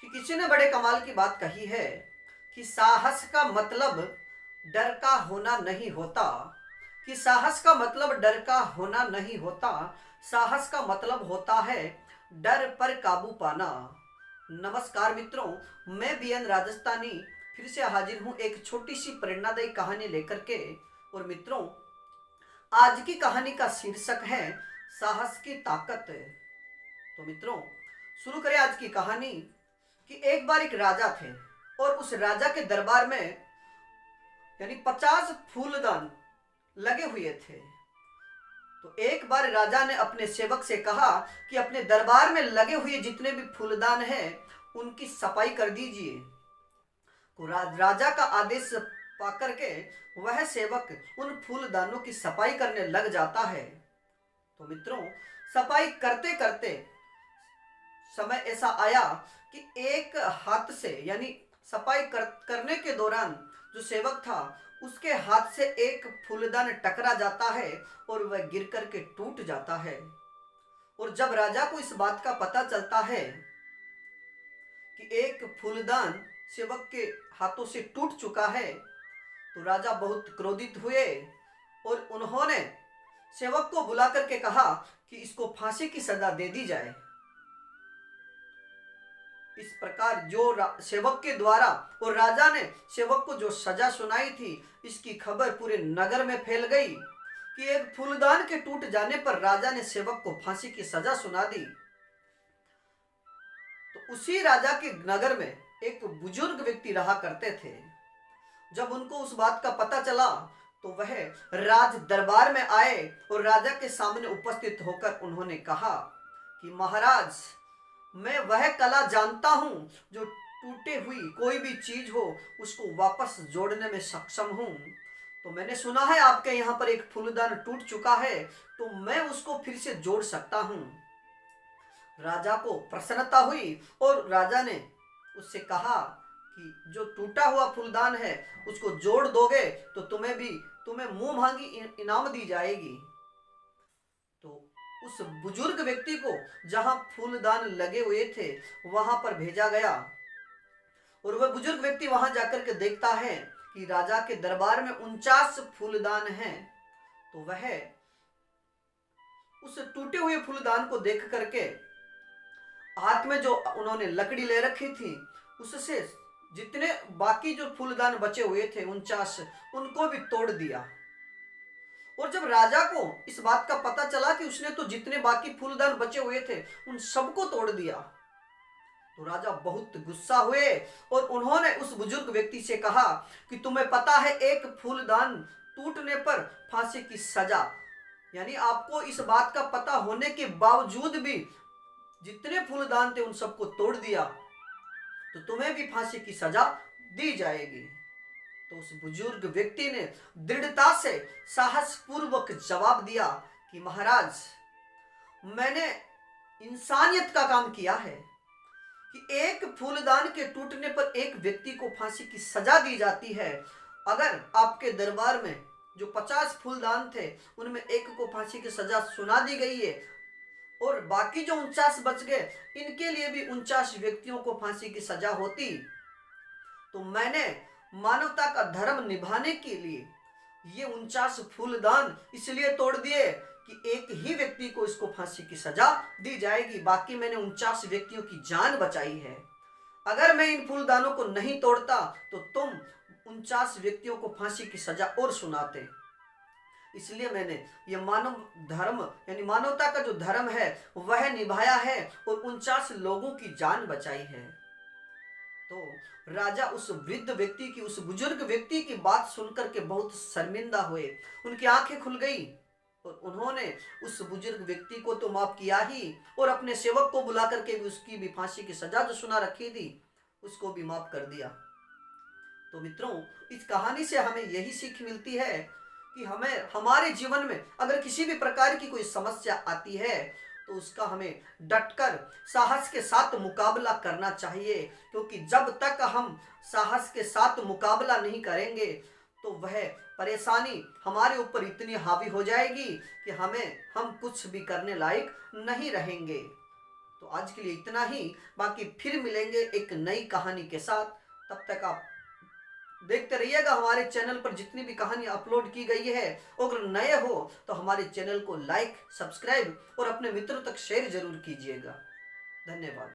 कि किसी ने बड़े कमाल की बात कही है कि साहस का मतलब डर का होना नहीं होता। कि साहस का मतलब डर का होना नहीं होता। साहस का मतलब होता है डर पर काबू पाना। नमस्कार मित्रों, मैं बीएन राजस्थानी फिर से हाजिर हूं एक छोटी सी प्रेरणादायी कहानी लेकर के। और मित्रों, आज की कहानी का शीर्षक है साहस की ताकत। तो मित्रों, शुरू करें आज की कहानी। कि एक बार एक राजा थे और उस राजा के दरबार में यानी 50 फूलदान लगे हुए थे। तो एक बार राजा ने अपने सेवक से कहा कि अपने दरबार में लगे हुए जितने भी फूलदान हैं उनकी सफाई कर दीजिए। तो राजा का आदेश पाकर के वह सेवक उन फूलदानों की सफाई करने लग जाता है। तो मित्रों, सफाई करते करते समय ऐसा आया कि एक हाथ से यानी सफाई करने के दौरान जो सेवक था उसके हाथ से एक फूलदान टकरा जाता है और वह गिर करके टूट जाता है। और जब राजा को इस बात का पता चलता है कि एक फूलदान सेवक के हाथों से टूट चुका है तो राजा बहुत क्रोधित हुए और उन्होंने सेवक को बुला करके कहा कि इसको फांसी की सजा दे दी जाए। इस प्रकार जो सेवक के द्वारा और राजा ने सेवक को जो सजा सुनाई थी इसकी खबर पूरे नगर में फैल गई कि एक फूलदान के टूट जाने पर राजा ने सेवक को फांसी की सजा सुना दी। तो उसी राजा के नगर में एक बुजुर्ग व्यक्ति रहा करते थे। जब उनको उस बात का पता चला तो वह राज दरबार में आए और राजा के सामने उपस्थित होकर उन्होंने कहा कि महाराज, मैं वह कला जानता हूं जो टूटे हुई कोई भी चीज हो उसको वापस जोड़ने में सक्षम हूं। तो मैंने सुना है आपके यहाँ पर एक फूलदान टूट चुका है तो मैं उसको फिर से जोड़ सकता हूं। राजा को प्रसन्नता हुई और राजा ने उससे कहा कि जो टूटा हुआ फूलदान है उसको जोड़ दोगे तो तुम्हें मुंह मांगी इनाम दी जाएगी। तो उस बुजुर्ग व्यक्ति को जहां फूलदान लगे हुए थे वहां पर भेजा गया और वह बुजुर्ग व्यक्ति वहां जाकर के देखता है कि राजा के दरबार में 49 फूलदान हैं। तो वह उस टूटे हुए फूलदान को देख करके हाथ में जो उन्होंने लकड़ी ले रखी थी उससे जितने बाकी जो फूलदान बचे हुए थे 49 उनको भी तोड़ दिया। और जब राजा को इस बात का पता चला कि उसने तो जितने बाकी फूलदान बचे हुए थे उन सबको तोड़ दिया तो राजा बहुत गुस्सा हुए और उन्होंने उस बुजुर्ग व्यक्ति से कहा कि तुम्हें पता है एक फूलदान टूटने पर फांसी की सजा, यानी आपको इस बात का पता होने के बावजूद भी जितने फूलदान थे उन सबको तोड़ दिया तो तुम्हें भी फांसी की सजा दी जाएगी। तो उस बुजुर्ग व्यक्ति ने दृढ़ता से साहस पूर्वक जवाब दिया कि महाराज, मैंने इंसानियत का काम किया है कि एक फूलदान के टूटने पर एक व्यक्ति को फांसी की सजा दी जाती है। अगर आपके दरबार में जो 50 फूलदान थे उनमें एक को फांसी की सजा सुना दी गई है और बाकी जो 49 बच गए इनके लिए भी 49 व्यक्तियों को फांसी की सजा होती तो मैंने मानवता का धर्म निभाने के लिए ये 49 फूलदान इसलिए तोड़ दिए कि एक ही व्यक्ति को इसको फांसी की सजा दी जाएगी, बाकी मैंने 49 व्यक्तियों की जान बचाई है। अगर मैं इन फूलदानों को नहीं तोड़ता तो तुम 49 व्यक्तियों को फांसी की सजा और सुनाते। इसलिए मैंने ये मानव धर्म यानी मानवता का जो धर्म है वह निभाया है और 49 लोगों की जान बचाई है। तो राजा उस वृद्ध व्यक्ति की, उस बुजुर्ग व्यक्ति की बात सुनकर के बहुत शर्मिंदा हुए, उनकी आंखें खुल गई और उन्होंने उस बुजुर्ग व्यक्ति को तो माफ किया ही और अपने सेवक को बुला करके भी उसकी भी फांसी की सजा जो सुना रखी थी उसको भी माफ कर दिया। तो मित्रों, इस कहानी से हमें यही सीख मिलती है कि हमें हमारे जीवन में अगर किसी भी प्रकार की कोई समस्या आती है तो उसका हमें डटकर साहस के साथ मुकाबला करना चाहिए, क्योंकि जब तक हम साहस के साथ मुकाबला नहीं करेंगे तो वह परेशानी हमारे ऊपर इतनी हावी हो जाएगी कि हम कुछ भी करने लायक नहीं रहेंगे। तो आज के लिए इतना ही, बाकी फिर मिलेंगे एक नई कहानी के साथ। तब तक आप देखते रहिएगा हमारे चैनल पर जितनी भी कहानी अपलोड की गई है। अगर नए हो तो हमारे चैनल को लाइक, सब्सक्राइब और अपने मित्रों तक शेयर जरूर कीजिएगा। धन्यवाद।